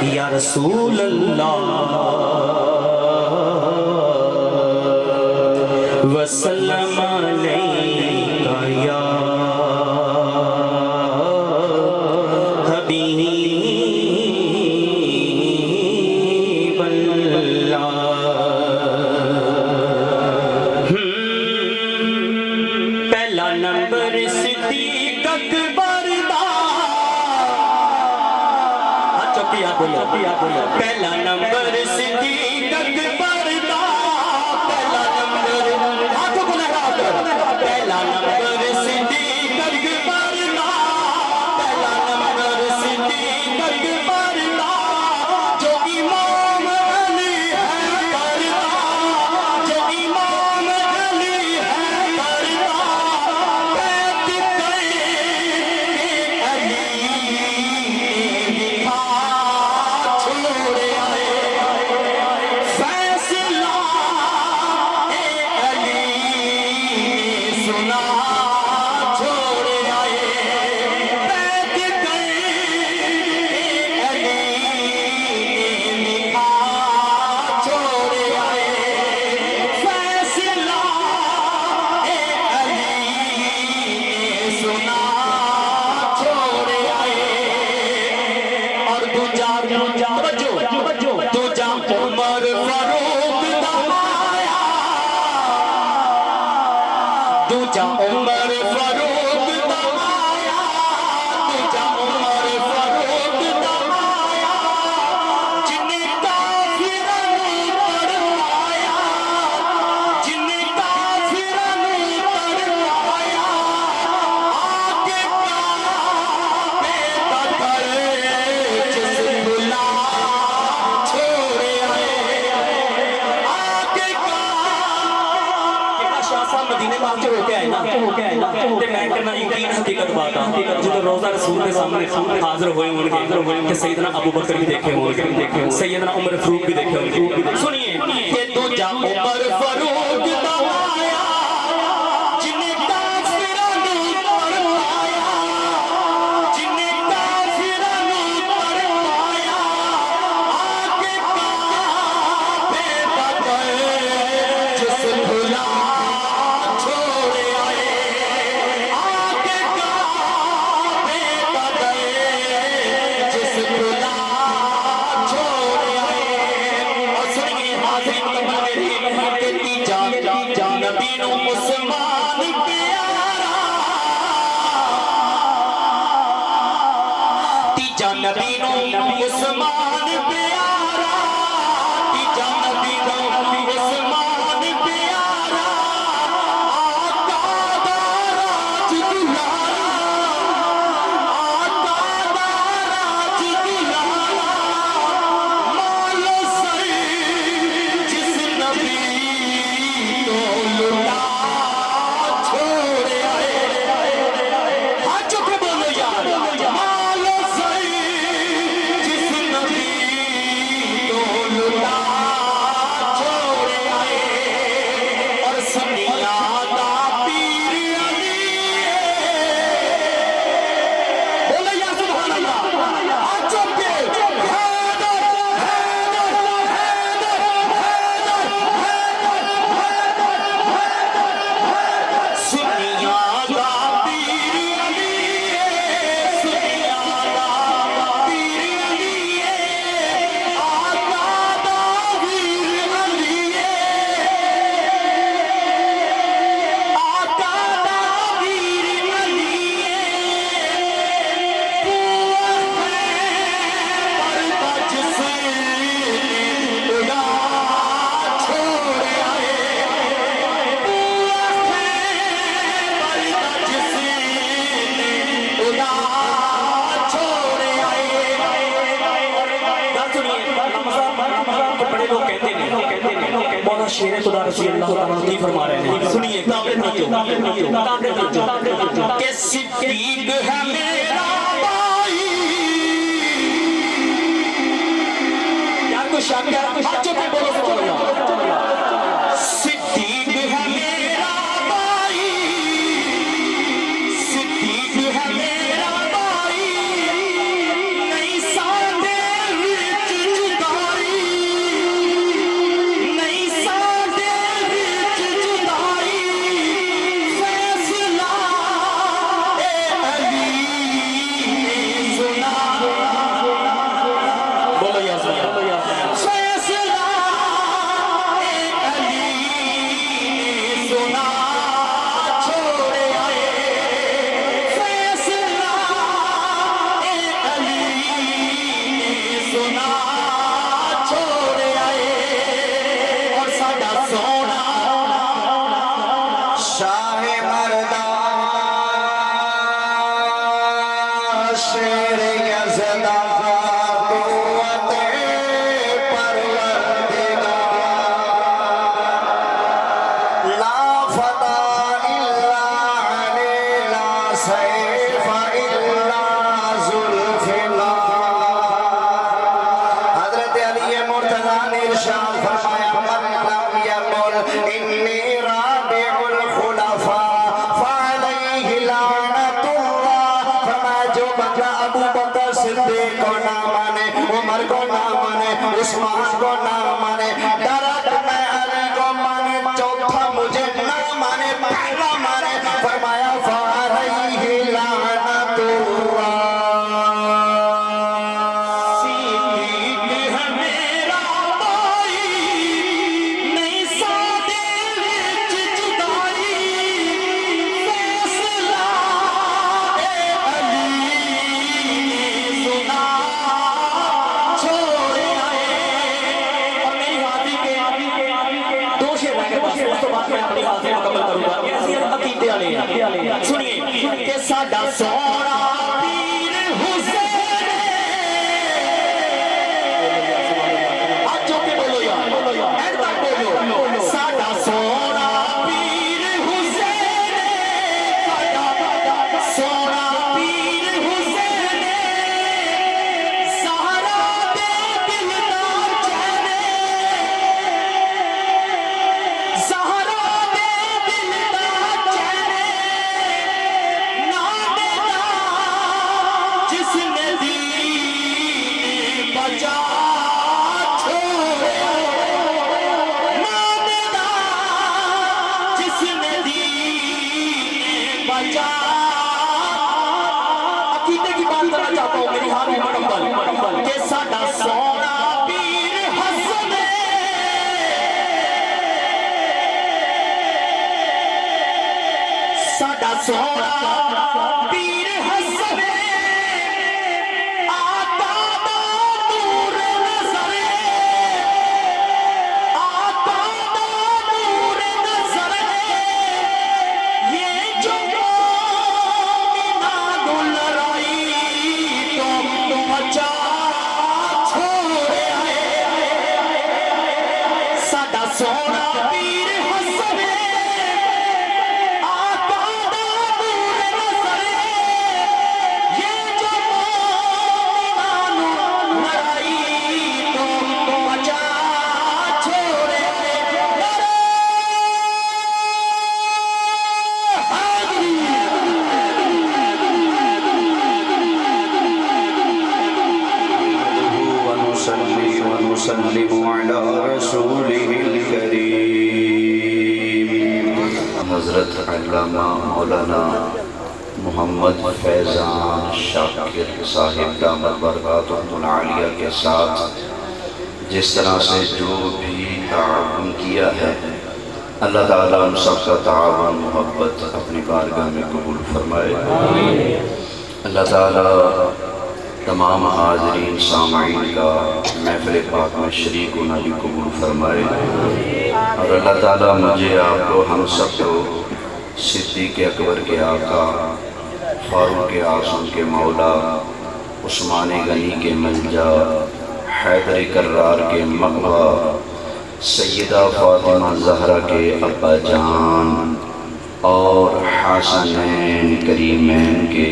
یا رسول اللہ وسلم علیکہ یا حبیب اللہ۔ پہلا نمبر صدیق اکبر دا، چپیا بولو پہلا نمبر صدیق اکبر دا، پہلا نمبر ہاتھوں کو لہرا کر، پہلا نمبر صدیق اکبر دا، پہلا نمبر صدیق اکبر دا، جو امام علی ہے کرتا، جو امام علی ہے کرتا، بیعت کر علی لکھا چھوڑ آئے، فیصلہ علی سنا چھوڑ آئے، بیعت کر علی لکھا چھوڑ آئے، فیصلہ علی سنا چھوڑ آئے۔ اور دوجا عمر فاروق دا آیا، دوجا عمر فاروق دا آیا، دوجا عمر فاروق دا آیا، جن کافراں نوں تڑپایا، جن کافراں نوں تڑپایا، آکے کعبے دا در جس بلا چھوڑ آئے، آکے کعبے شاہ صاحب مدینے پاک ہو کے آئے نا، تے میں کہنا یقین حقیقت بات آ جب روزہ رسول کے سامنے حاضر ہوئے ہوں گے کہ سیدنا ابو بکر بھی دیکھے ہوں گے، سیدنا عمر فاروق بھی دیکھے ہوں گے۔ سنیے کہ دوجا عمر فاروق دا آیا، جن کافراں نوں تڑپایا، جن کافراں نوں تڑپایا، آکے کعبے دا در جس بلا چھوڑ آئے، آکے کعبے دا در جس بلا چھوڑ آئے۔ اور سنیے حاضرین میرے کہ تیجا نبی نوں عثمان پیارا، تیجا نبی نوں عثمان پیارا، تیجا نبی نوں عثمان پیارا، آقا دا راج دلارا، آقا دا راج دلارا، مالو سر جس نبی کو لٹا چھوڑ آئے، ہاتھ چوک کے بولو یار، مالو سر جس نبی کو لٹا چھوڑ آئے، اور سنیا دا پیر علی بولو یا سبحان اللہ، ہاتھ چوک کے حیدر حیدر حیدر حیدر سنیا دا پیر علی، سنیا دا پیر علی، آقا دا ویر علی، آقا دا ویر علی، پردہ جس نے اڑا چھوڑ آئے، پردہ جس نے اڑا چھوڑ آئے۔ بات سنیے، تو بڑے لوگ کہتے ہیں مولا شیر خدا رضی اللہ تعالیٰ کی فرما رہے ہیں، سنیے کعبے کہ صدیق ہے میرا بھائی، کیا کچھ شک ہے؟ بچوں پہ بولو سبحان اللہ، صدیق ہے میرا بھائی، صدیق ہے میرا بھائی، تیرے یزدہ قوت پروردگار لا فتح الا علی لا سیف الا ذوالفقار حضرت علی مرتضی نے ارشاد فرمایا من لم یقل انی رابع الخلفاء فعلیہ لعنت اللہ فرمایا جو بندہ ابو بکر صدیق کو نہ مانے عمر کو نہ مانے عثمان کو نہ مانے درد میں علی کو مانے چوتھا مجھے نہ مانے پہلا مانے فرمایا فعلیہ لعنت اللہ صدیق ہے میرا بھائی نہیں سادے وچ جدائی فیصلہ اے علی سنا چھوڑے آئے اور میری حاضری کے دو شعر رہ گئے بس اس تو بعد میں اپنی حاضری مکمل کروں گا یہ اسی عقیدے والے ہیں سنیے کہ ساڈا سونا پیر حسین آج جو کہ بولو یار اینڈ تک بولو ساڈا سونا پیر حسین سونا پیر حسین زہرا دے دل دا چین زہرا دے دل دا چین نادے دا جس نے دین بچا چھوڑا نادے دا جس نے دین بچا عقیدے کی بات کرنا چاہتا ہوں میری حاضری مکمل کہ ساڈا سونا پیر حسن ساڈا سونا پیر حسن آقا دا نور نظر آقا دا نور نظر یہ جو مومنان لڑائی تو بچا چھوڑے آئے ساڈا سونا پیر حسن آقا دا نور نظر یہ جو مومنان لڑائی تو بچا چھوڑے آئے ونصلي ونسلم على رسوله الكريم حضرت علامہ مولانا محمد فیضان شاکر صاحب دامت برکاتہ العالیہ کے ساتھ جس طرح سے جو بھی تعاون کیا ہے اللہ تعالیٰ ہم سب کا تعاون محبت اپنی بارگاہ میں قبول فرمائے اللہ تعالیٰ تمام حاضرین سامعین کا محفل پاک میں شریک ہونا بھی قبول فرمائے اور اللہ تعالیٰ مجھے آپ کو ہم سب کو صدیق اکبر کے آقا فاروق اعظم کے مولا عثمان غنی کے ملجا حیدر کرار کے مغوا سیدہ فاطمہ زہرا کے ابا جان اور حسنین کریمین کے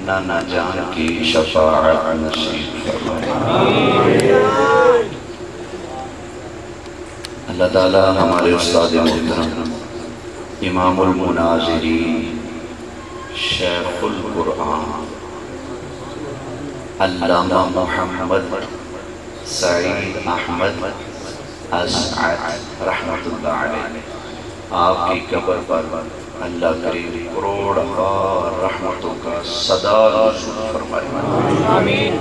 نانا جان کی شفاعت نصیب فرمائے اللہ تعالیٰ ہمارے استاد محترم امام المناظرین شیخ القرآن علامہ محمد سعید احمد اسعد رحمت اللہ علیہ آپ کی قبر پر اللہ کریم کروڑ رحمتوں کا صدا نزول فرمائے آمین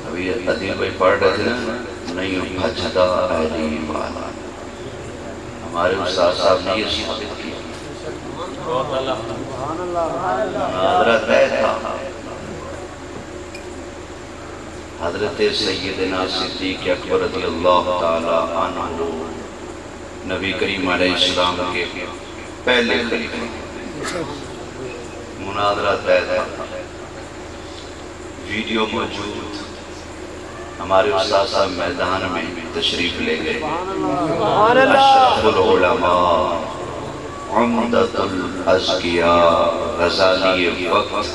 ابھی عدیل بھائی پڑھ رہے تھے نہیں بھجدہ اہلی والا ہمارے استاد صاحب نے یہ ثابت کیا حضرت تھا حضرت سیدنا صدیق اکبر رضی اللہ تعالی عنہ نبی کریم علیہ السلام کے پہلے خلیفہ مناظرہ طے تھا ویڈیو موجود، ہمارے استاد صاحب میدان میں تشریف لے گئے، اشرف العلماء، عمدۃ الازکیاء، غزالی وقت،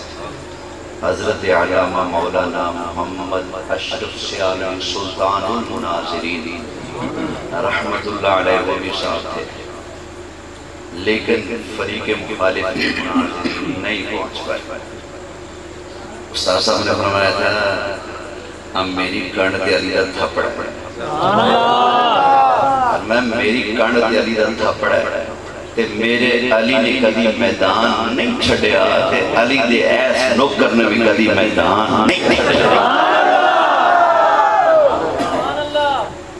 حضرت علامہ مولانا محمد اشرف سیالی سلطان المناظرین رحمت اللہ علیہ وہ بھی ساتھ تھے، لیکن فریق مخالف مناظرین نہیں پہنچ پائے۔ استاد صاحب نے فرمایا تھا ہم میری کنڈ دے علی دا تھپڑ پڑے، میں میری کنڈ دے علی دا تھپڑ ہے تے میرے علی نے کدی میدان نہیں چھڑیا تے علی دے ایس نوکر نے بھی کدی میدان نہیں چھڑیا۔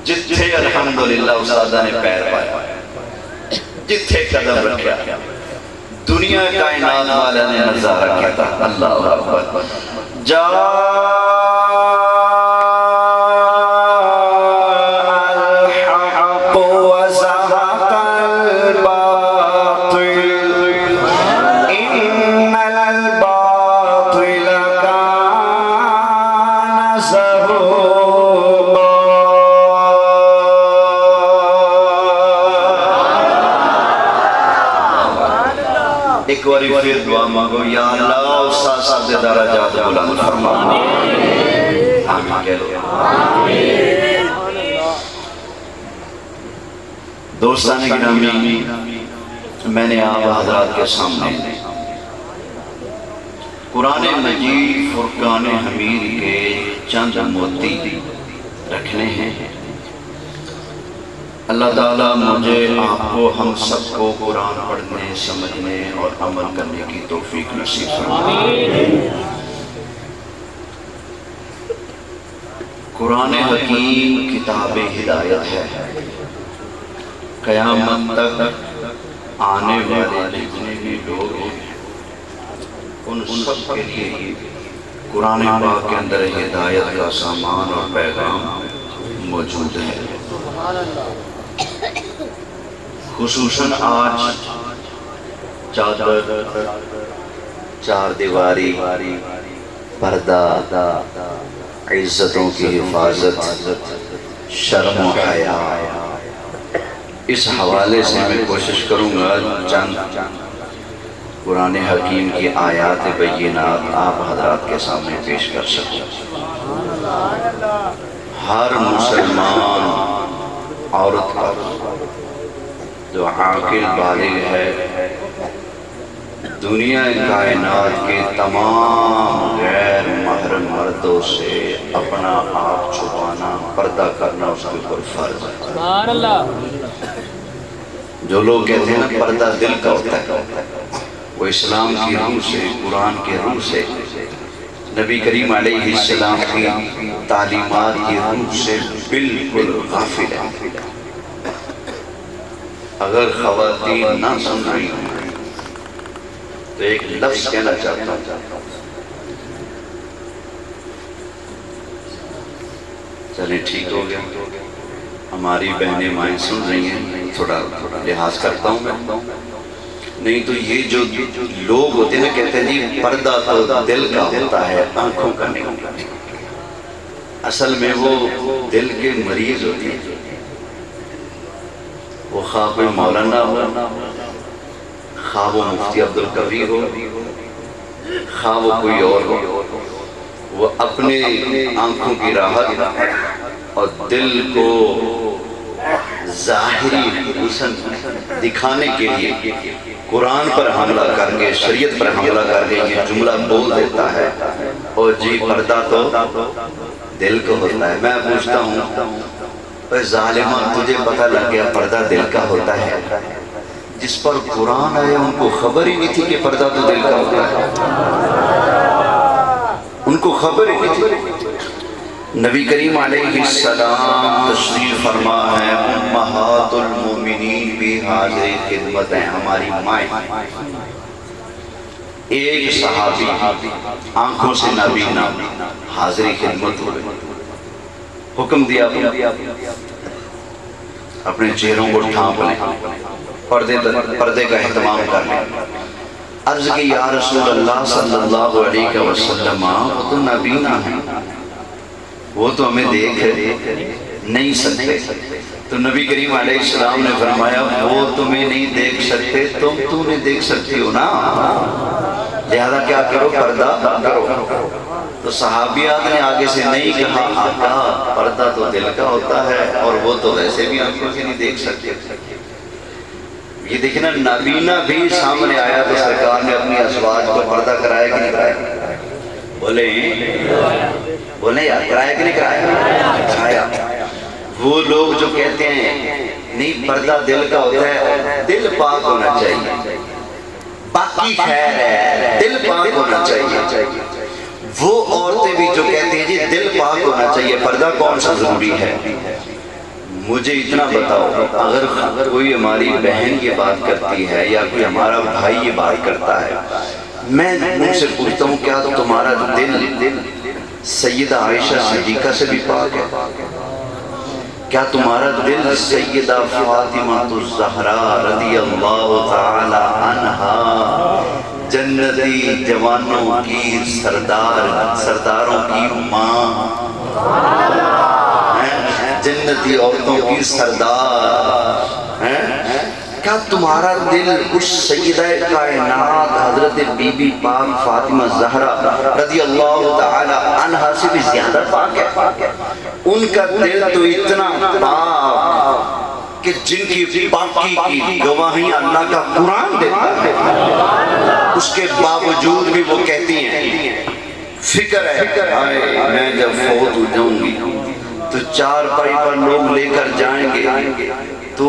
جتھے الحمدللہ استادہ نے پیر پایا، جتھے قدم رکھیا، دنیا کائنات والا نے نظارہ کیا تھا۔ اللہ اکبر۔ جاء الحق وزهق الباطل إن الباطل كان زهوقا۔ ایک باری پھر دعا مانگو، یا اللہ استاد صاحب دے درجات بلند فرما۔ آمین کہہ لو۔ دوستان گرامی، میں نے آپ حضرات کے سامنے قرآن مجید فرقان حمید کے چند موتی رکھنے ہیں۔ اللہ تعالیٰ مجھے آپ کو ہم سب کو قرآن پڑھنے، سمجھنے اور عمل کرنے کی توفیق نصیب فرمائے۔ قرآن حکیم کتاب ہدایت ہے، قیامت تک آنے والے جتنے بھی لوگ ہیں ان سب کے لیے قرآن پاک کے اندر ہدایت کا سامان اور پیغام موجود ہے۔ خصوصاً آج چادر، چار دیواری، پردہ، عزتوں کی حفاظت، شرم و حیا، اس حوالے سے میں کوشش کروں گا چند قرآن حکیم کی آیات بینات آپ حضرات کے سامنے پیش کر سکوں۔ ہر مسلمان عورت کا جو عاقل بالغ ہے دنیا کائنات کے تمام غیر محرم مردوں سے اپنا آپ چھپانا، پردہ کرنا اس کے اوپر فرض ہے۔ سبحان اللہ۔ جو لوگ کہتے ہیں نا پردہ دل کا ہوتا ہے، وہ اسلام کی روح سے، قرآن کے روح سے، نبی کریم علیہ السلام کی تعلیمات کی روح سے بالکل غافل ہے۔ اگر خواتین نہ سن رہی ہوں تو ایک لفظ کہنا چاہتا ہوں، چلیں ٹھیک ہو گیا، ہماری بہنیں مائیں سن رہی ہیں، تھوڑا لحاظ کرتا ہوں میں، نہیں تو یہ جو لوگ ہوتے ہیں نا کہتے ہیں جی پردہ تو دل کا ہوتا ہے، آنکھوں کا نہیں ہوتا، اصل میں وہ دل کے مریض ہوتی ہیں، وہ خواہ کوئی مولانا ہو، خواہ وہ مفتی عبدالکبیر ہو، خواہ وہ کوئی اور ہو، وہ اپنے آنکھوں کی راحت اور دل کو ظاہری حسن دکھانے کے لیے قرآن پر حملہ کر کے، شریعت پر حملہ کر کے یہ جملہ بول دیتا ہے، اور جی پردہ تو دل کو ہوتا ہے۔ میں پوچھتا ہوں اے ظالمہ، تجھے پتہ لگ گیا پردہ دل کا ہوتا ہے؟ جس پر قرآن آئے ان کو خبر ہی نہیں تھی کہ پردہ تو دل کا ہوتا ہے، ان کو خبر ہی نہیں تھی۔ نبی کریم علیہ السلام تشریف فرما ہے، امہات المومنین بھی حاضر خدمت ہیں، ہماری مائیں۔ ایک صحابی آنکھوں سے نابینا حاضر خدمت ہوئے، حکم دیا اپنے چہروں کو ڈھانپ لیں، پردے کا اہتمام کر لیں۔ عرض کی یا رسول اللہ صلی اللہ علیہ وسلم وہ تو نابینا ہیں، وہ تو ہمیں دیکھ نہیں سکتے. تو نبی کریم علیہ السلام نے فرمایا وہ تمہیں نہیں دیکھ سکتے، تم نے دیکھ سکتی ہو نا، لہذا کیا کرو، پردہ کرو. تو صحابیات نے آگے سے نہیں کہا آقا پردہ تو دل کا ہوتا ہے اور وہ تو ویسے بھی آنکھوں سے نہیں دیکھ سکتے. یہ دیکھنا نابینا بھی سامنے آیا تو سرکار نے اپنی ازواج کو پردہ کرایا کہ نہیں کرایا؟ بولیں یار، کرایا کہ نہیں کرایا؟ کرایا. وہ لوگ جو کہتے ہیں نہیں پردہ دل کا ہوتا ہے، دل پاک ہونا چاہیے، باقی خیر ہے، دل پاک ہونا چاہیے. وہ عورتیں بھی جو کہتے ہیں جی دل پاک ہونا چاہیے، پردہ کون سا ضروری ہے؟ مجھے اتنا بتاؤ، اگر کوئی ہماری بہن یہ بات کرتی ہے یا کوئی ہمارا بھائی یہ بات کرتا ہے، میں ان سے پوچھتا ہوں کیا تمہارا دل سیدہ عائشہ صدیقہ سے بھی پاک ہے؟ کیا تمہارا دل سیدہ فاطمہ الزہرا رضی اللہ تعالی عنہا جنتی جوانوں کی سرداروں کی ماں، جنتی عورتوں کی سردار، کیا تمہارا دل اس سیدہ کائنات حضرت بی بی پاک فاطمہ زہرا رضی اللہ تعالی عنہا سے بھی زیادہ پاک ہے؟ ان کا دل تو اتنا پاک کہ جن کی پاکی کی گواہی اللہ کا قرآن دیتا ہے، اس کے باوجود بھی وہ کہتی ہیں فکر ہے میں جب فوت ہو جاؤں گی تو چار پائی پر لوگ لے کر جائیں گے تو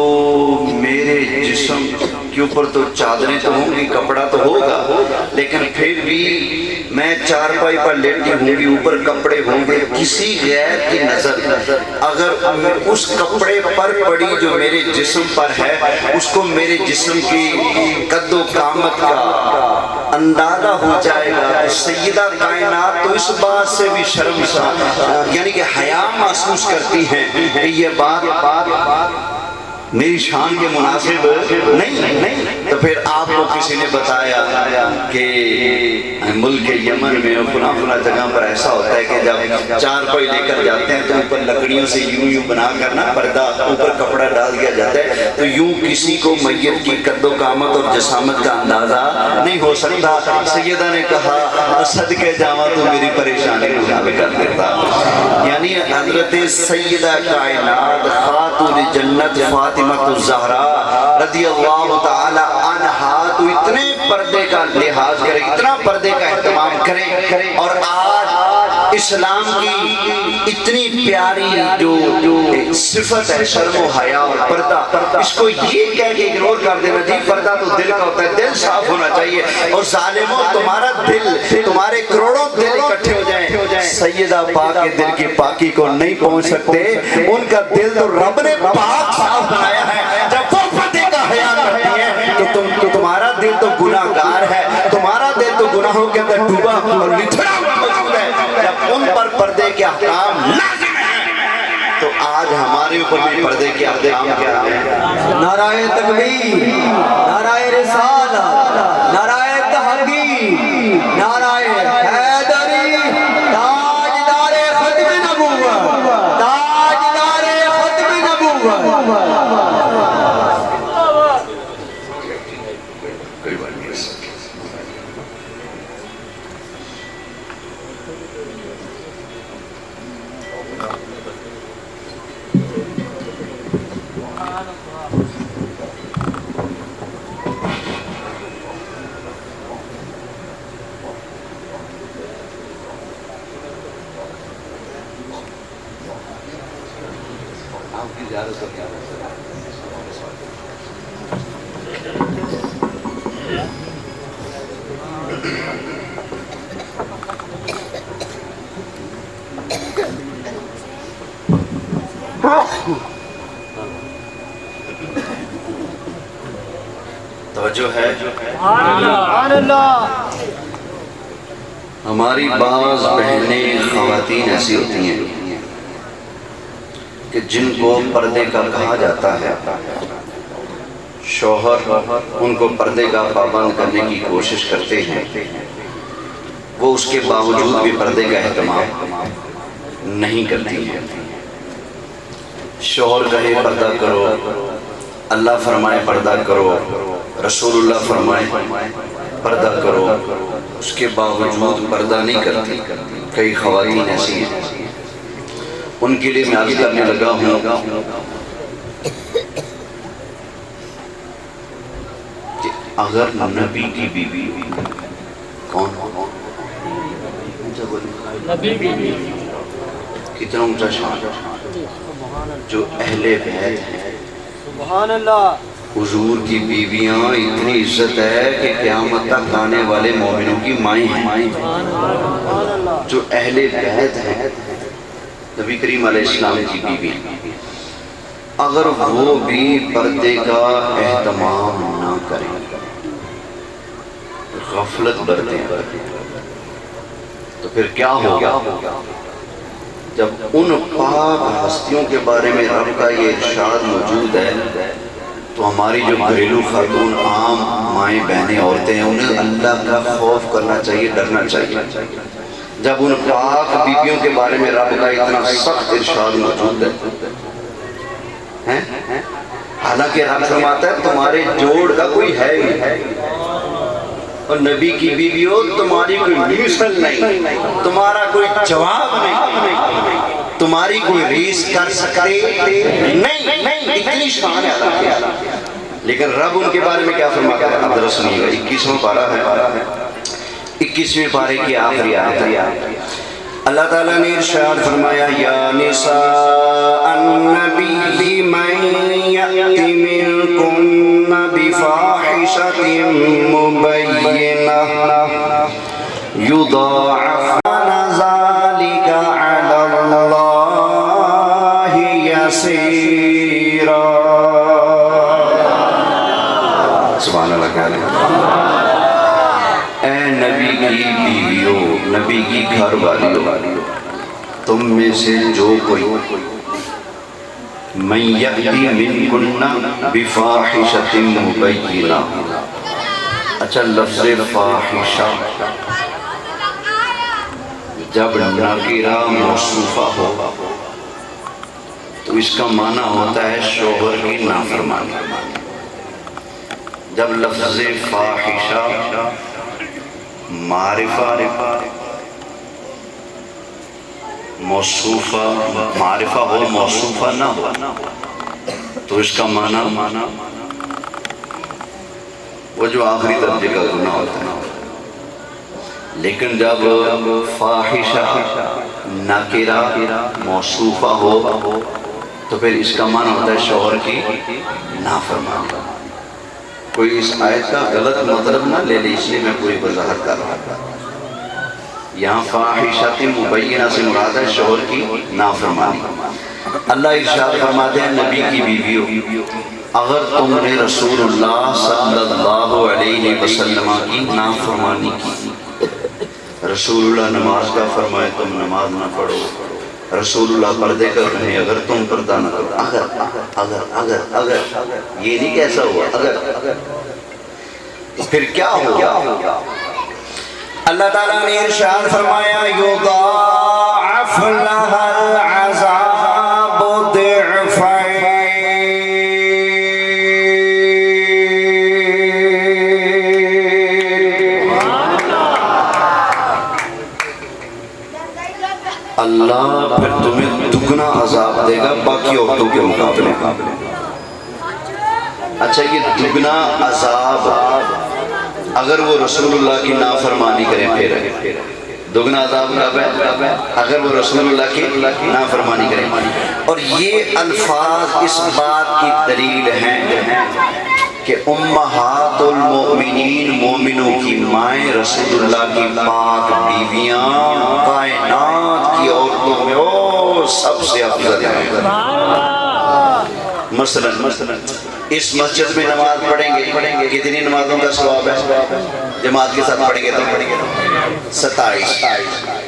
میرے جسم کے اوپر تو چادریں تو ہوں گی، کپڑا تو ہوگا، لیکن پھر بھی میں چار پائی پر لیٹی ہوں گی، اوپر کپڑے ہوں گے. کسی غیر کی نظر اگر اس کپڑے پر پڑی جو میرے جسم پر ہے، اس کو میرے جسم کی قد و قامت کا اندازہ ہو جائے گا. سیدہ کائنات تو اس بات سے بھی شرم یعنی کہ حیا محسوس کرتی ہیں کہ یہ بات میری شان کے مناسب نہیں. تو پھر آپ کو کسی نے بتایا کہ ملک یمن میں فلاں جگہ پر ایسا ہوتا ہے کہ جب چار پائی لے کر جاتے ہیں تو اوپر لکڑیوں سے یوں بنا کر نا پردہ اوپر کپڑا ڈال دیا جاتا ہے، تو یوں کسی کو میت کی قد و قامت اور جسامت کا اندازہ نہیں ہو سکتا. سیدہ نے کہا صدقے جاواں تو میری پریشانی کو حل کر دیتا. یعنی حضرت سیدہ کائنات خاتون جنت فاطمہ الزہرا رضی اللہ تعالی عنہا تو اتنے پردے کا لحاظ کرے، اتنا پردے کا اہتمام کرے، اور آج اسلام کی اتنی پیاری جو صفت ہے شرم و حیا اور پردہ، اس کو یہ کہہ کے اگنور کر دینا جی پردہ تو دل کا ہوتا ہے، دل صاف ہونا چاہیے. اور ظالموں تمہارا دل، تمہارے کروڑوں دل اکٹھے ہو جائیں، سیدہ پاک کے دل کی پاکی کو نہیں پہنچ سکتے. ان کا دل تو رب نے پاک صاف بنایا ہے. جب وہ پردے کا حیا کرتی ہے تو تمہارا دل تو گناہگار ہے، تمہارا دل تو گناہوں کے اندر ڈوبا اور لتھڑا ہوا موجود ہے. جب ان پر پردے کے احکام لازم ہیں تو آج ہمارے اوپر بھی پردے کے احکام کیا ہیں؟ نعرہ تکبیر، نعرہ رسالت، نعرہ تحقیق، نعرہ حیدری، تاجدار ختم نبوت، تاجدار ختم نبوت. توجہ ہے. ہماری بعض بہنیں خواتین ایسی ہوتی ہیں کہ جن کو پردے کا کہا جاتا ہے، شوہر ان کو پردے کا پابند کرنے کی کوشش کرتے ہیں، وہ اس کے باوجود بھی پردے کا اہتمام نہیں کرتی ہیں۔ شوہر کہے پردہ کرو، اللہ فرمائے پردہ کرو، رسول اللہ فرمائے پردہ کرو، اس کے باوجود پردہ نہیں کرتی۔ کئی خواتین ایسی ہیں، ان کے لیے میں عرض کرنے لگا ہوں کہ اگر نبی کی بیوی کون نبی بیوی کتنا اونچا شان، جو اہل بیت ہیں، سبحان اللہ، حضور کی بیویاں اتنی عزت ہے کہ قیامت تک آنے والے مومنوں کی مائیں ہیں، جو اہل بیت ہیں، نبی کریم علیہ السلام کی بیوی، اگر وہ بھی پردے کا اہتمام نہ کریں، غفلت برتیں، تو پھر کیا ہوگا؟ جب ان پاک ہستیوں کے بارے میں رب کا یہ ارشاد موجود ہے تو ہماری جو گھریلو خاتون عام مائیں بہنیں عورتیں ہیں، انہیں اللہ کا خوف کرنا چاہیے، ڈرنا چاہیے۔ جب ان پاک بیویوں کے بارے میں رب کا اتنا سخت ارشاد موجود ہے، حالانکہ رب فرماتا ہے تمہارے جوڑ کا کوئی ہے ہی، اور نبی کی بیویوں تمہاری کوئی مثل نہیں، تمہارا کوئی جواب نہیں، تمہاری کوئی ریس کر سکتے نہیں، اتنی شان ہے اللہ کی۔ لیکن رب ان کے بارے میں کیا فرماتا ہے؟ اب ذرا سنیے گا، 21واں پارہ ہے، 21ویں پارے کی آخری آیت ہے۔ اللہ تعالیٰ نے ارشاد فرمایا یا نساء النبی من یأت منکن بفاحشۃ مبینہ یضاعف ذلک علی اللہ یسیرا۔ سبحان اللہ، کہہ لیں اے نبی کی بیویوں، نبی کی گھر والیوں، تم میں سے جو کوئی من یأتی منکن بفاحشۃ مبینہ، اچھا لفظ فاحشہ جب نکرہ موصوفہ ہو تو اس کا معنی ہوتا ہے شوہر کی نافرمانی۔ جب لفظ فاحشہ معرفہ موصوفہ معرفہ ہو، موصوفہ نہ ہو، تو اس کا معنی وہ جو آخری درجے کا گناہ ہوتا ہے۔ لیکن جب فاحشہ نکرہ موصوفہ ہو تو پھر اس کا معنی ہوتا ہے شوہر کی نافرمانی۔ کوئی اس آیت کا غلط مطلب نہ لے لے، اس لیے میں پوری وضاحت کر رہا ہوں۔ یہاں فاحشۃ مبینہ سے مراد ہے شوہر کی نافرمانی۔ اللہ ارشاد فرماتے ہیں نبی کی بیویوں، اگر تم نے رسول اللہ صلی اللہ علیہ وسلم کی نافرمانی کی، رسول اللہ نماز کا فرمائے تم نماز نہ پڑھو، رسول اللہ پردے کا کہیں اگر تم پردہ نہ کرو، اگر یہ نہیں کیسا ہوا، اگر پھر کیا ہوگا؟ اللہ تعالیٰ نے ارشاد فرمایا یضاعف لها العذاب ضعفین، اللہ پھر تمہیں دگنا عذاب دے گا باقی عورتوں کے مقابلے۔ اچھا یہ دگنا عذاب اگر وہ رسول اللہ کی نافرمانی کریں پھر دگنا عذاب کب ہے؟ اگر وہ رسول اللہ کی نافرمانی کریں۔ اور یہ الفاظ اس بات کی دلیل ہیں کہ امہات المؤمنین، مومنوں کی مائیں، رسول اللہ کی پاک بیویاں کائنات کی عورتوں میں وہ سب سے افضل ہیں۔ مثلا اس مسجد میں نماز پڑھیں گے، کتنی نمازوں کا ثواب ہے؟ جماعت کے ساتھ پڑھیں گے تو 27۔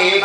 1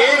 1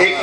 1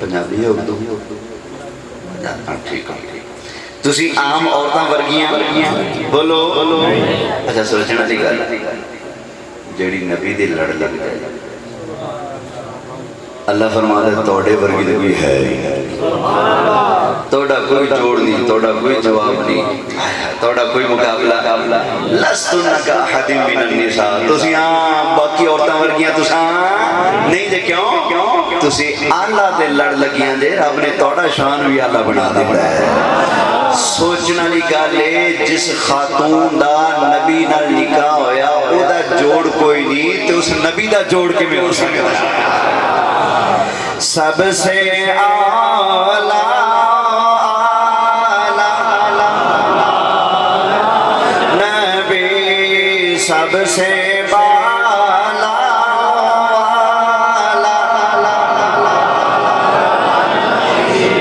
ਪੰਜਾਬੀ ਹੈ ਉਰਦੂ ਠੀਕ ਹੈ ਤੁਸੀਂ ਆਮ ਔਰਤਾਂ ਵਰਗੀਆਂ ਬੋਲੋ ਅੱਛਾ ਸੋਚਣ ਵਾਲੀ ਗੱਲ ਜਿਹੜੀ ਨਬੀ ਦੇ ਲੜ ਲੱਗ ਜਾਏ اللہ فرماتا ہے توڑے ورگی تو کوئی ہے توڑا کوئی جوڑ نہیں توڑا کوئی جواب نہیں توڑا کوئی مقابلہ لستن کا احد من النساء تسی باقی عورتاں ورگیاں تساں نہیں جے کیوں تسی اللہ دے لڑ لگیاں دے رب نے توڑا شان بھی اللہ بنا دیتا ہے سوچنا لی گالے جس خاتون دا نبی نال نکاح ہویا او دا جوڑ کوئی نہیں تو اس نبی دا جوڑ کے میں ہو سکتا ہے سب سے اعلیٰ نبی سب سے بالا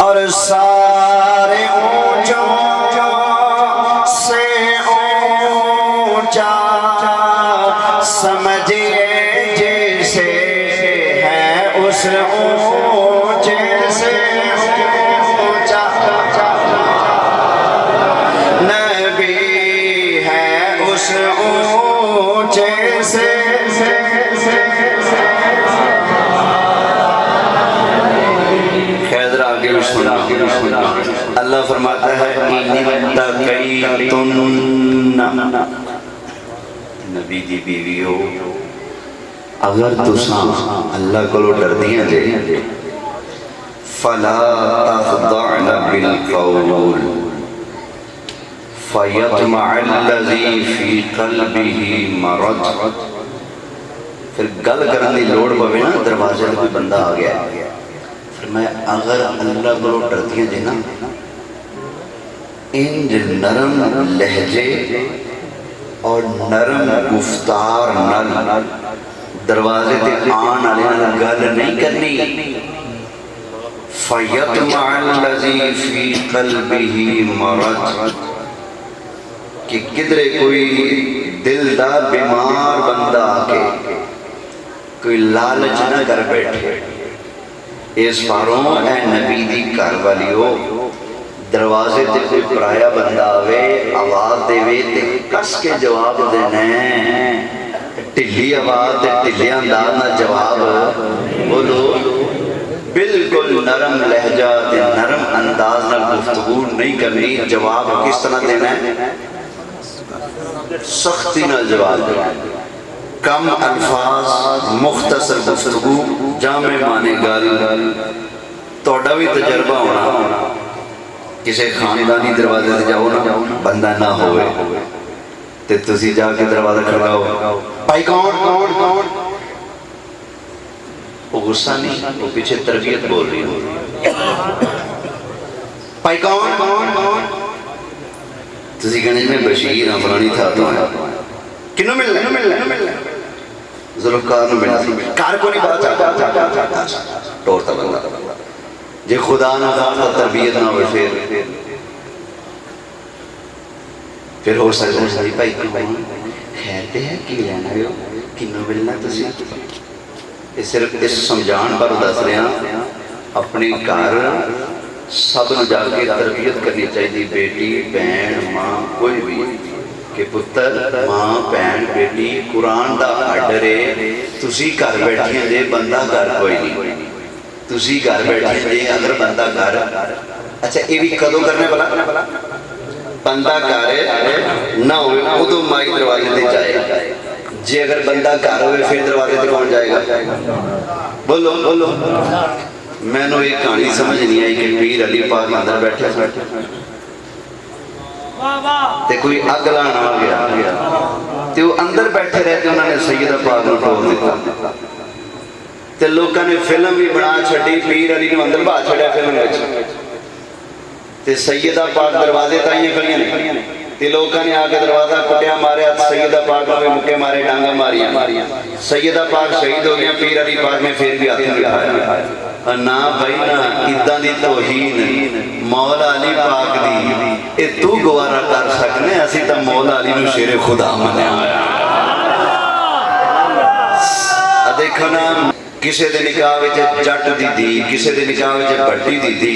اور سارے اونچوں سے اونچا سمجھیے جیسے ہے اس اونچے سے اونچا نبی ہے اس اونچے سے خیدر آگے بھی سنا اللہ فرماتا ہے نبی دی بیوی ہو اگر تساں اللہ کو ڈر دیاں جے فلا تخضعن بالقول فیطمع الذی فی قلبہ مرض پھر گل کرنے دی لوڑ پوے نا دروازے میں کوئی بندہ آ گیا فرمایا اگر اللہ کو ڈر دیاں جے نا انج نرم لہجے اور نرم گفتار نل دروازے تے آن والے گل نہیں کرنی فیطمع الذی فی قلبہ مرض کہ کدرے کوئی دل دا بیمار بندہ آکے کوئی لالچ نہ کر بیٹھے اس باروں اے نبی دی گھر والیو دروازے تے کوئی پرایا بندہ آوے آواز دے وے تے کس کے جواب دینے ٹلی آواز تے ٹلی انداز نہ جواب بولو بالکل نرم لہجہ تے نرم انداز نہ گفتگو نہیں کرنی جواب کس طرح دینا ہے سختی نہ جواب دینا کم الفاظ مختصر گفتگو جامع معنی گل توڑا بھی تجربہ ہونا کسی خاندانی دروازے سے جاؤ نا بندہ نہ ہوئے تے تسی جا کے دروازہ کھڑکاؤ بھائی کون وہ غصہ نہیں وہ پیچھے تربیت بول رہی ہو بھائی کون تسی کہنے میں بشیر ہاں فلانی تھا تو ہے کنوں ملنا ذوالفقار نو ملنا کار کو نہیں بات چاہتا ٹورتا بندہ جے خدا نہ خاصا تربیت نہ ہوئے پھر ہو سکتا ہے بھائی خیر دے ہے کی لینا ہو کنوں ملنا تسی صرف اس سمجھان پر دس رہے ہیں اپنی گھر سب نو جا کے تربیت کرنی چاہیے بیٹی بہن ماں کوئی بھی کہ پتر ماں بہن بیٹی قرآن دا آرڈر ہے تسی گھر بیٹھیں دے بندہ گھر کوئی نہیں تسی گھر بیٹھیں دے اگر بندہ گھر اچھا یہ بھی کدو کرنے والا بندہ گھر نہ ہوئے ادو مائی دروازے دے جائے جی اگر بندہ گھر ہوئے پھر دروازے دے کون جائے گا بولو میں نے ایک کہانی سمجھ نہیں آئی کہ پیر علی پاک اندر بیٹھے تے کوئی اگ لانا آ گیا تے وہ اندر بیٹھے رہتے انہوں نے سیدہ پاک نو ٹھوک دیتا تے لوگوں نے فلم بھی بنا چھڑی پیر علی نو اندر باہر چھڑیا فلم وچ تے سیدہ پاک دروازے تائیں کھڑیاں نے تے لوگوں نے آ کے دروازہ کٹیا ماریا سیدہ پاک نے مکے مارے ڈانگا ماریاں سیدہ پاک شہید ہو گیا پیر علی پاک نے پھر بھی ہاتھ نہیں اٹھایا نا بھائی نا اداں دی توہین مولا علی پاک دی اے تو گوارا کر سکنے اسی تا مولا علی نو شیر خدا منیا دیکھو نا ਕਿਸੇ ਦੇ ਨਿਕਾਹ ਵਿੱਚ ਜੱਟ ਦੀ ਧੀ, ਕਿਸੇ ਦੇ ਨਿਕਾਹ ਵਿੱਚ ਭੱਟੀ ਦੀ ਧੀ।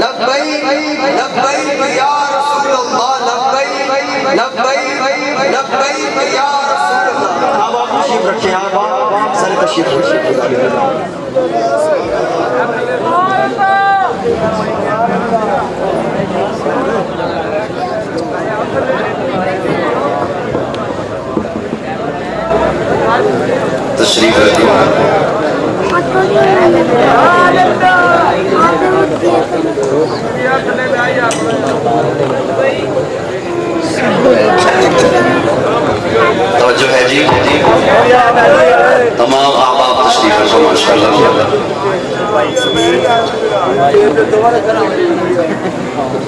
لبیک لبیک یا رسول اللہ لبیک لبیک لبیک یا رسول اللہ. اب آپ تشریف رکھیں آپ سر تشریف تشریف رکھیں. توجہ ہے جی. تمام آپ تشریف رکھو ماشاءاللہ.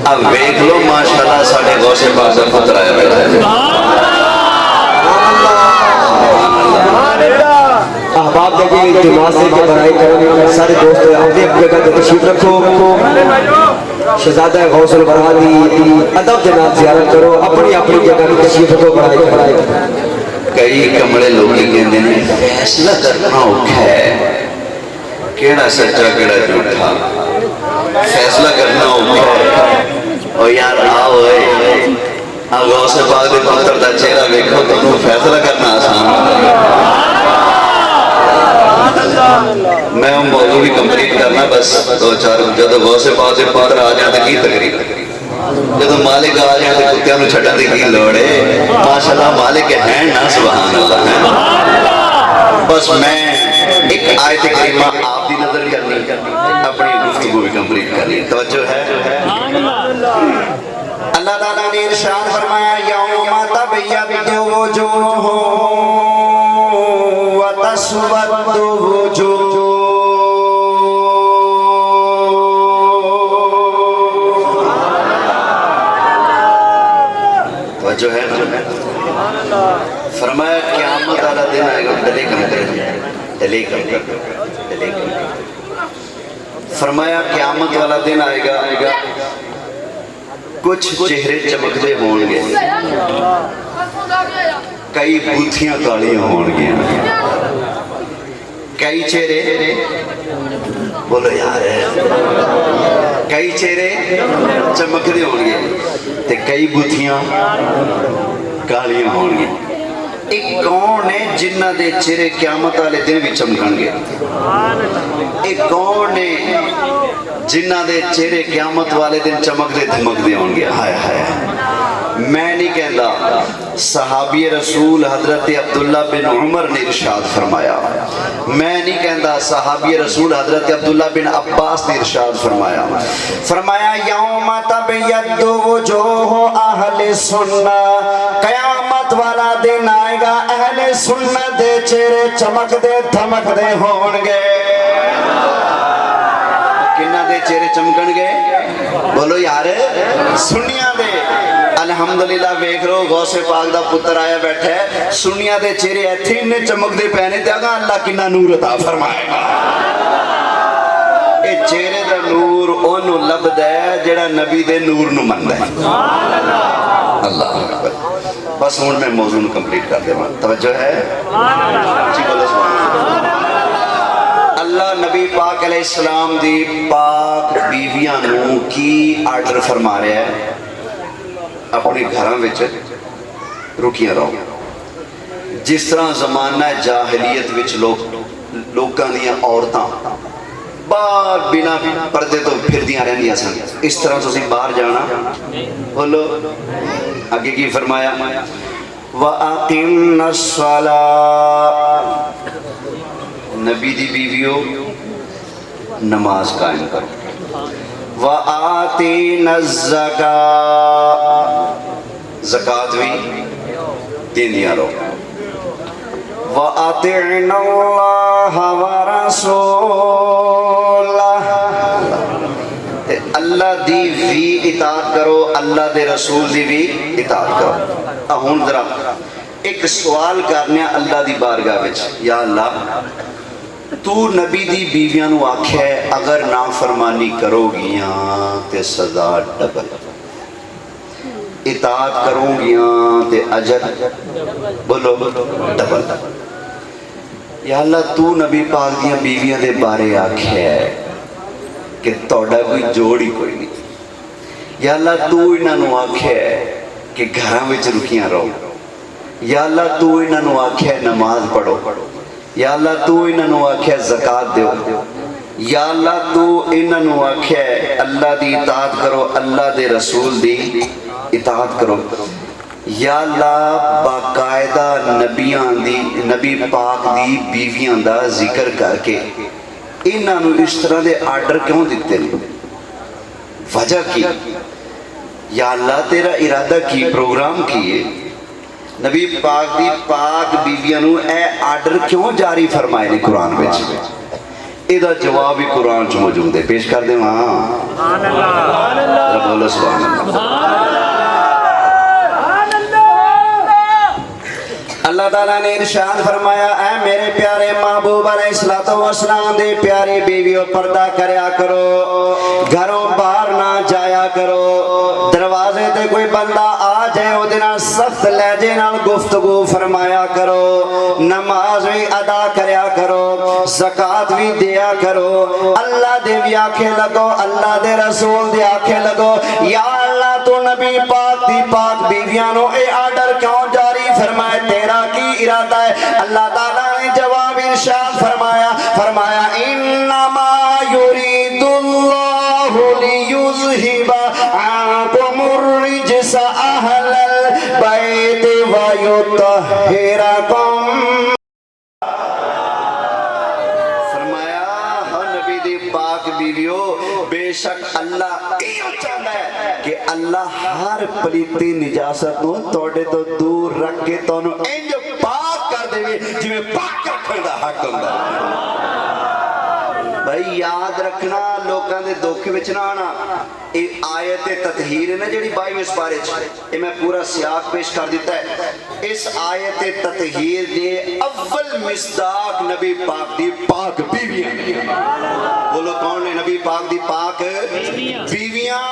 اب دیکھ لو ماشاءاللہ ساڑھے غوث پاک کا پتر آیا بیٹھا ہے. احباب دیکھیں اجتماع سے کہ برائی کرنے سارے دوست اپنے اپنے جگہ پہ تشریف رکھو. شہزادہ غوث البرہانی ادب جناب زیارت کرو. اپنی اپنی جگہ پہ تشریف رکھو. برائی کئی کمڑے لوگ کہندے نے فیصلہ کرنا اوکھا ہے کیڑا سچا کیڑا جھوٹا. فیصلہ کرنا اوکھا ہے. او یار آؤ غوث پاک دے پتر دا چہرہ ویکھو تینوں فیصلہ کرنا آسان. میں وہ موضوع بھی کمپلیٹ کرنا بس دو چار. جدو غوث پاک دے پتر آ جاندے کی تقریر. جدو مالک آ جاندے کتیاں نوں چھڈن دی کی لوڑ ہے. ماشاءاللہ مالک ہیں نا سبحان اللہ ہے. بس میں ایک آیت کریمہ آپ دی نظر کرنی اپنی گفتگو بھی کمپلیٹ کرنی. توجہ ہے. اللہ تعالیٰ نے ارشاد فرمایا یوم تبیض وجوہ وتسود وجوہ. توجہ ہے. فرمایا قیامت والا دن آئے گا. ڈلے کم کرے. فرمایا قیامت والا دن آئے گا کچھ چہرے چمکتے ہون گے کئی بوتھیاں کالیاں ہون گیا. کئی چہرے بولو یار کئی چہرے چمکتے ہون گے تے کئی بوتھیاں کالیاں ہون گے. ایک کون ہے جنہ دے چہرے قیامت والے دن بھی چمکن گے. ایک کون ہے جنہ دے چہرے قیامت والے دن چمکتے دھمکتے ہوں گے. ہائے ہائے. میں نہیں کہندا صحابی رسول حضرت عبداللہ بن عمر نے ارشاد فرمایا. میں نہیں کہندا صحابی رسول حضرت عبداللہ بن عباس نے ارشاد فرمایا. فرمایا یوم تبیض وجوہ اہل سنہ. قیامت والا دن آئے گا اہل سنت دے چہرے چمکتے دھمکتے ہون گے. کنہ دے چہرے چمکن گے بولو یار سنیاں دے. الحمدللہ ویکھ لو غوث پاک دا پتر آیا بیٹھا ہے. سنیاں دے چہرے ایتھے نے چمکدے پینے تے اگاں اللہ کنا نور عطا فرمائے گا. اے چہرے دا نور اونوں لبدا ہے جڑا نبی دے نور نوں مندا ہے. اللہ اکبر. بس ہن میں موضوع نوں کمپلیٹ کر دیواں. توجہ ہے جی بولو سبحان اللہ. اللہ نبی پاک علیہ السلام دی پاک بیویاں نوں کی آرڈر فرما رہا ہے اپنے گھراں وچ رکیاں رہو. جس طرح زمانہ جاہلیت وچ لوکاں دیاں عورتاں باہر بنا پردے تو پھردیاں رہندیاں سن. اس طرح تسی باہر جانا بولو. آگے کی فرمایا وَأَقِمْنَ الصَّلَاةَ. نبی دی بیویوں نماز قائم کرو. وَآتِينَ الزَّكَاةَ. زکوٰۃ بھی دیندیاں رہو. وَأَطِعْنَ اللَّهَ وَرَسُولَهُ. اللہ دی بھی اطاعت کرو اللہ دے رسول دی بھی اطاعت کرو. ہن ذرا ایک سوال کرنے اللہ دی بارگاہ وچ. یا اللہ تو نبی دی بیویاں نو آکھیا ہے اگر نافرمانی کرو گیاں تے سزا ڈبل, اطاعت کرو گیاں تے اجر بولو ڈبل. یا اللہ تو نبی پاک دیاں بیویاں دے بارے آکھیا ہے کہ توڑا کوئی جوڑ ہی کوئی نہیں. یا اللہ تو انہاں نو آکھیا ہے کہ گھراں وچ رکیاں رہو. یا اللہ تو انہاں نو آکھیا ہے نماز پڑھو. یا اللہ تو انہاں نو آکھیا ہے زکوٰۃ دیو. یا اللہ تو انہاں نو آکھیا ہے اللہ دی اطاعت کرو, اللہ دے رسول دی اطاعت کرو. یا اللہ باقاعدہ نبی پاک دی بیویاں دا ذکر کر کے انہاں نو اس طرح دے آرڈر کیوں دیتے ہیں, وجہ کی؟ یا اللہ تیرا ارادہ کی, پروگرام کیے نبی پاک دی پاک بیویاں نو اے آرڈر کیوں جاری فرمائے نے قرآن وچ؟ ایدہ جواب ہی قرآن چ موجود ہے, پیش کر دیں وہاں. بولو سبحان اللہ. اللہ تعالیٰ نے ارشاد فرمایا اے میرے پیارے محبوب علیہ السلام دے پیارے بیویوں پردہ کریا کرو, گھروں باہر نہ جایا کرو, دروازے تے کوئی بندہ آ جائے او دینا سخت لہجے نال گفتگو فرمایا کرو, نماز بھی ادا کریا کرو, زکوٰۃ بھی دیا کرو, اللہ دے بھی آنکھیں لگو, اللہ دے رسول دے آنکھیں لگو. یا اللہ تو نبی پاک دی پاک بیویاں نو اے آرڈر کیوں جاری فرمائے, تیرا کی ارادہ ہے؟ اللہ تعالیٰ نے جواب ارشاد فرمایا انما یرید اللہ لیذہب عنکم الرجس اہل البیت ویطہرکم. فرمایا ہاں نبی دی پاک بیویوں, بے شک اللہ ایو چاہتا ہے کہ اللہ ہر پلیتی نجاست نو توڑے تو دور رکھ کے تونو انجو پاک کر دے جی میں پاک رکھنے دا حق ہوندہ. بھائی یاد رکھنا, لوکاں دے دھوکے وچ نہ آنا. یہ آیت تطہیر ہے نا جڑی 22ویں سپارے چ, یہ میں پورا سیاق پیش کر دیتا ہے. اس آیت تطہیر دے اول مصداق نبی پاک دی پاک بیویاں. بولو کون نے نبی پاک دی پاک بیویاں؟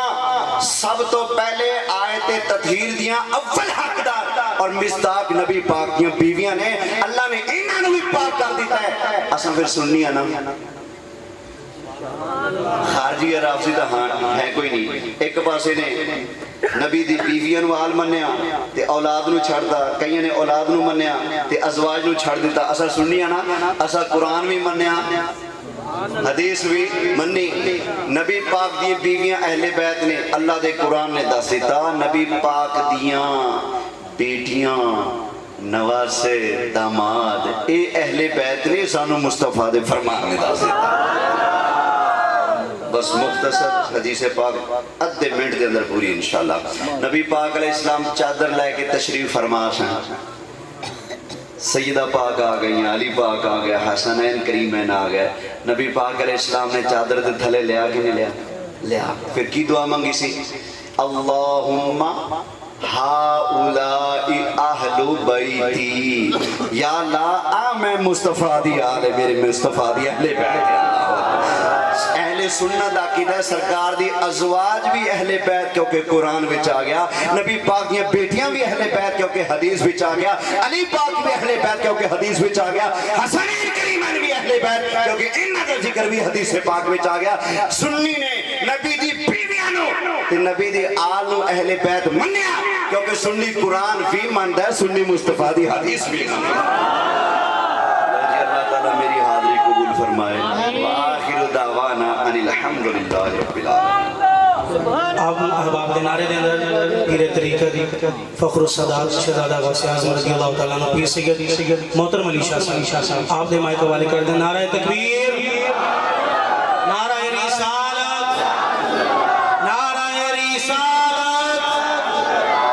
سب تو پہلے آیت تطہیر دیاں اول حقدار اور مصداق نبی پاک دیاں بیویاں نے. اللہ نے انہاں نو بھی پاک کر دیتا ہے. اساں پھر سننی ہے نا, خارجی یا رافضی دا ہاں ہے کوئی نہیں. ایک پاسے نے نبی دی بیویاں نو آل منیا تے اولاد نو چھڑ دا, کئیاں نے اولاد نو منیا تے ازواج نو چھڑ دیتا. اساں سننی ہے نا, اساں قرآن بھی منیا, حدیث بھی منی. نبی پاک دی بیویاں اہل بیت نے, اللہ دے قرآن نے دس دیتا نبی پاک دیاں بیٹیاں نواسے داماد اے اہل بیت نے, سانو مصطفیٰ دے فرمان نے دس دیتا. بس مختصر حدیث پاک ادھے منٹ دے اندر پوری انشاءاللہ. نبی پاک علیہ السلام چادر لے کے تشریف فرما ہیں, سیدہ پاک آ گئی, علی پاک آ گیا, حسنین کریمین آ گئے. نبی پاک علیہ السلام نے چادر دے تھلے لیا کہ نہیں لیا؟ پھر کی دعا مانگی سی؟ اللہم ہاؤلائی اہل بیتی, یا اللہ میں مصطفیٰ دی آل ہے, میرے مصطفیٰ دی اہل بیت ہے. اہل سنت عقیدہ سرکار دی ازواج بھی اہل بیت کیونکہ قرآن وچ آ گیا, نبی پاک دی بیٹیاں بھی اہل بیت کیونکہ حدیث وچ آ گیا, علی پاک بھی اہل بیت کیونکہ حدیث وچ آ گیا, حسنین کریمین بھی اہل بیت کیونکہ انہاں دا ذکر بھی حدیث پاک وچ آ گیا. سنی نے نبی دی بیویاں نو تے نبی دی آل نو اہل بیت منیا کیونکہ سنی قرآن بھی ماندا ہے, سنی مصطفیٰ دی حدیث بھی ماندا ہے. اللہ تعالیٰ میری حاضری قبول فرمائے. وآخر دعوانا ان الحمدللہ رب العالمین. آپ احباب دے نعرے دے اندر پیر طریقہ دی فخر السادات شہزادہ غوث اعظم رضی اللہ تعالیٰ عنہ پیر سید محترم علی شاہ صاحب آپ دے مائے حوالے کر دیں. نعرہ تکبیر, نعرہ رسالت, نعرہ رسالت,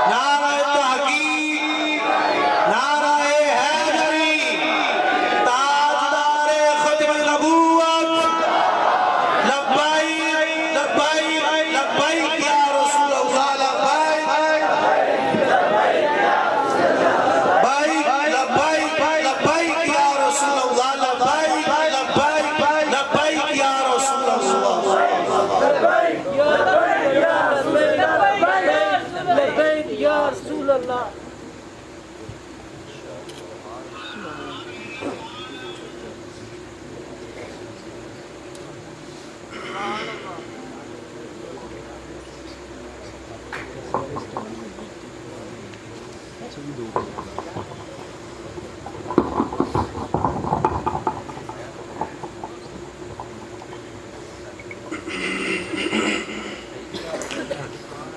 نعرہ تحقیق, نعرہ حیدری, تاجدار ختم النبوت, لبیک لبیک لبیک یا رسول اللہ, لبیک لبیک لبیک یا رسول اللہ, لبیک لبیک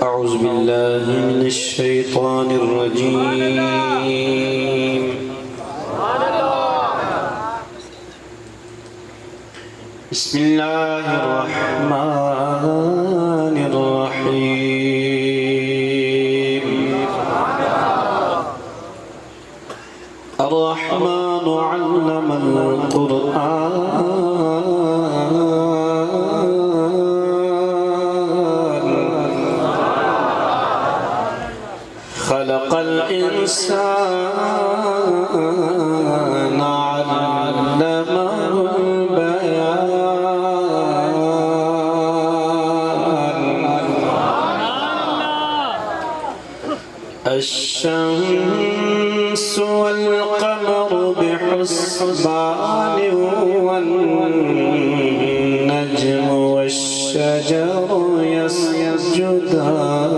أعوذ بالله من الشيطان الرجيم بسم الله الرحمن الرحيم الرحمن علم القرآن خلق الإنسان علمه الشمس والقمر بحسبان والنجم والشجر يسجدان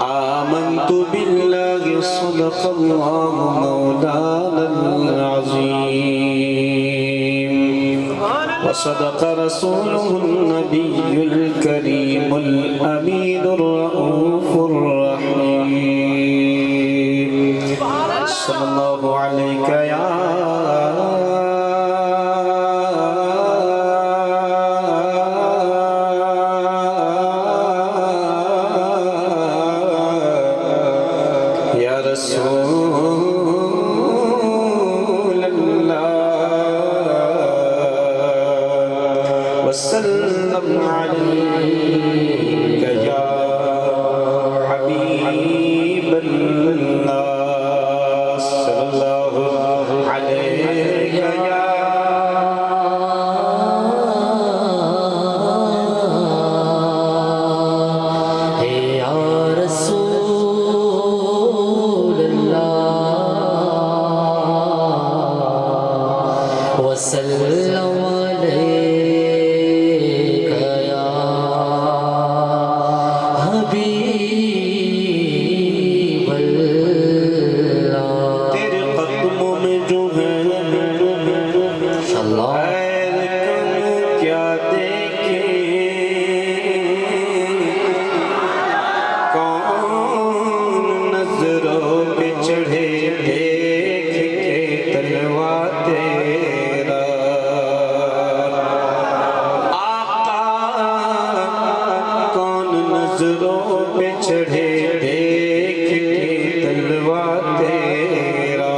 آمنت بالله صدق الله مولانا العظيم وصدق رسوله النبي الكريم الأمين الرؤوف الرحيم صلى الله عليك يا رسول الله وسلم عليك يا حبيب الله صلى الله عليك يا رسول الله وسلم عليك يا حبيب الله تیرے قدموں میں جو ہے خیر کم کیا دیکھیں کون نظروں پہ چڑھے دیکھ کے تلوا تیرا آقا کون نظروں پہ چڑھے دیکھ کے تلوا تیرا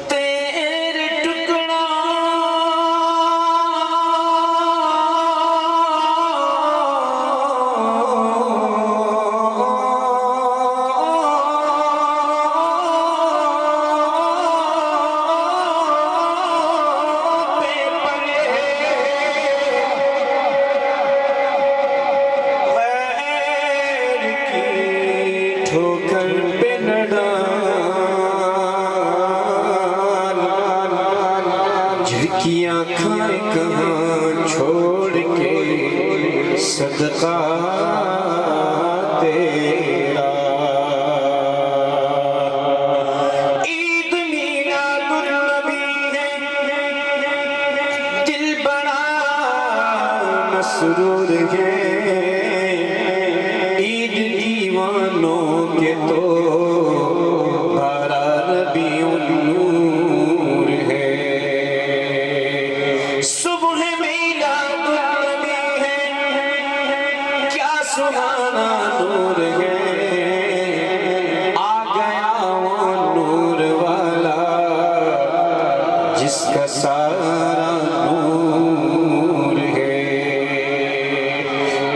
تیرے ٹکڑا پہ پڑے غیر کی ٹھوکر پہ نہ ڈال جھڑکیاں کھائے کہاں چھوڑ کے صدقہ تیرا عید میلاد النبی ہے دل بڑا مسرور ہے عید دیوانوں کے تو بھرا ربیع النور ہے صبح میلاد النبی ہے کیا سہانا نور ہے آ گیا وہ نور والا جس کا سارا نور ہے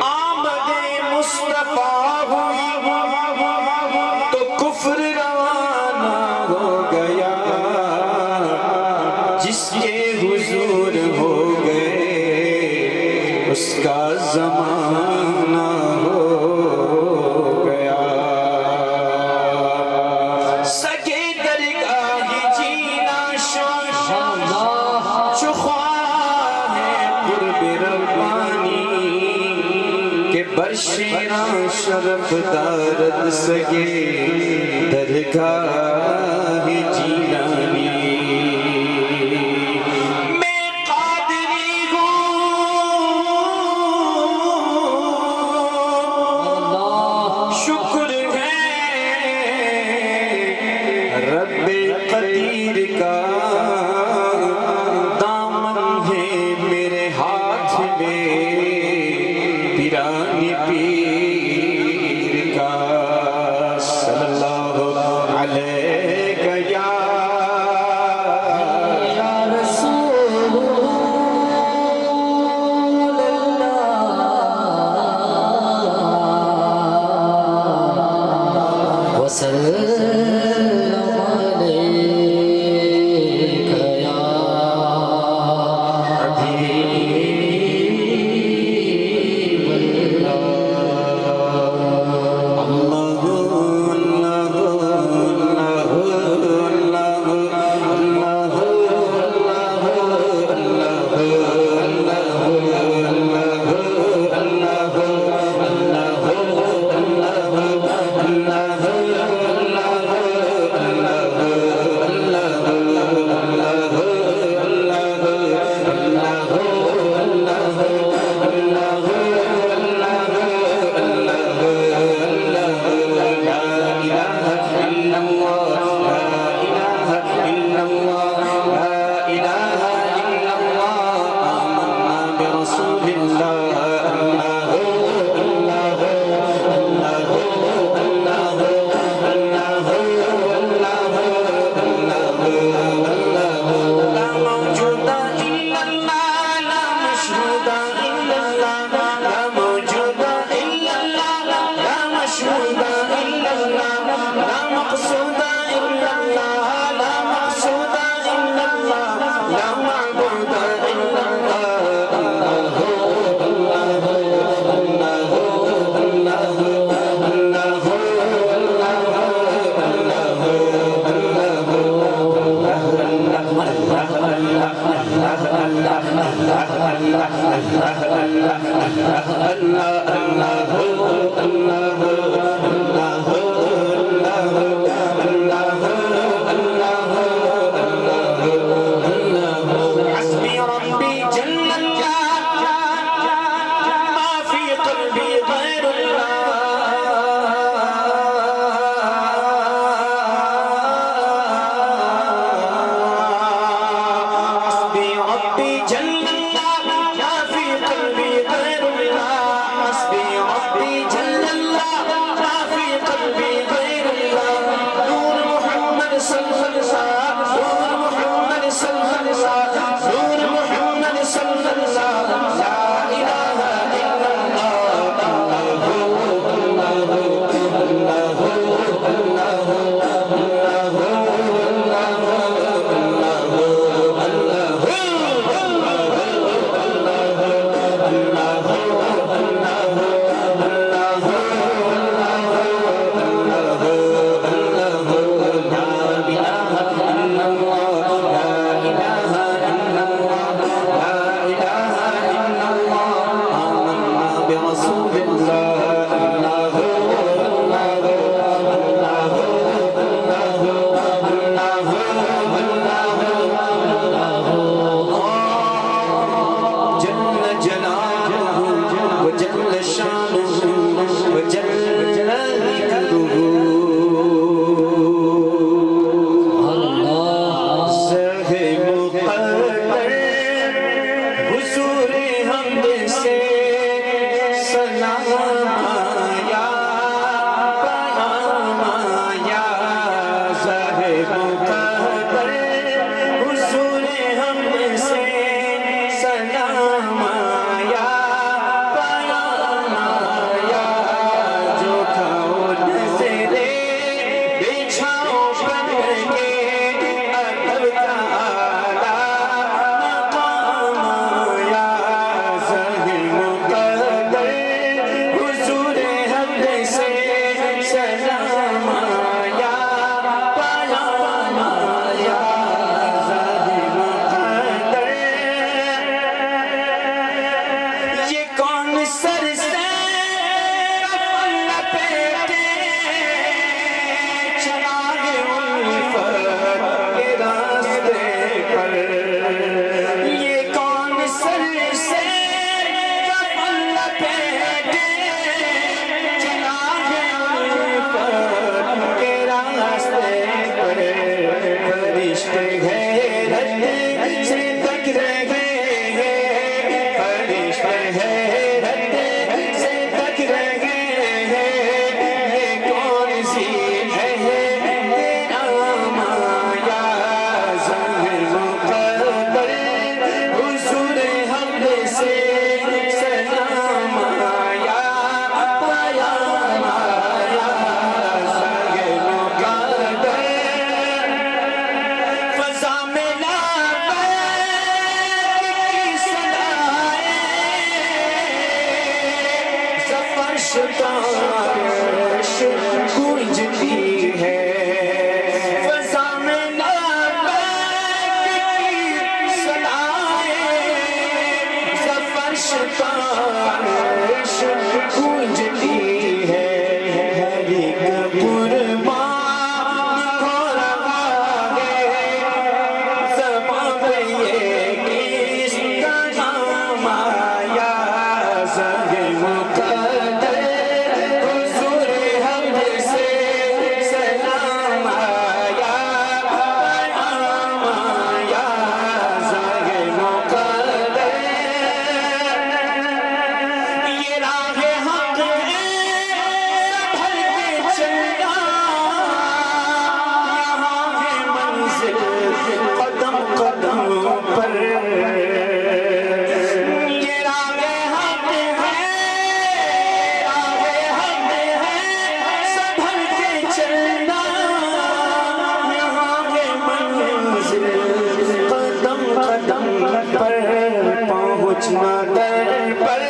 آمد مصطفیٰ ہوئی تو کفر روانہ ہو گیا جس کے حضور ہو گئے اس کا زمانہ ہو گیا سگے درگاہ جینا شان جو خواہ ہے برشیران شرف دارد سگے درگاہ جیلانی میں قادری ہوں شکر ہے رب قدیر کا دامن ہے میرے ہاتھ میں پیرانی پیر کا صلی اللہ علیہ یا رسول اللہ وسلم علیک یا حبیب جل اللہ ما فی قلبی غیر اللہ حسبی ربی پر یہ راہ حق ہے سنبھل کے چلنا یہاں ہے منزل قدم قدم پر پہنچنا در پر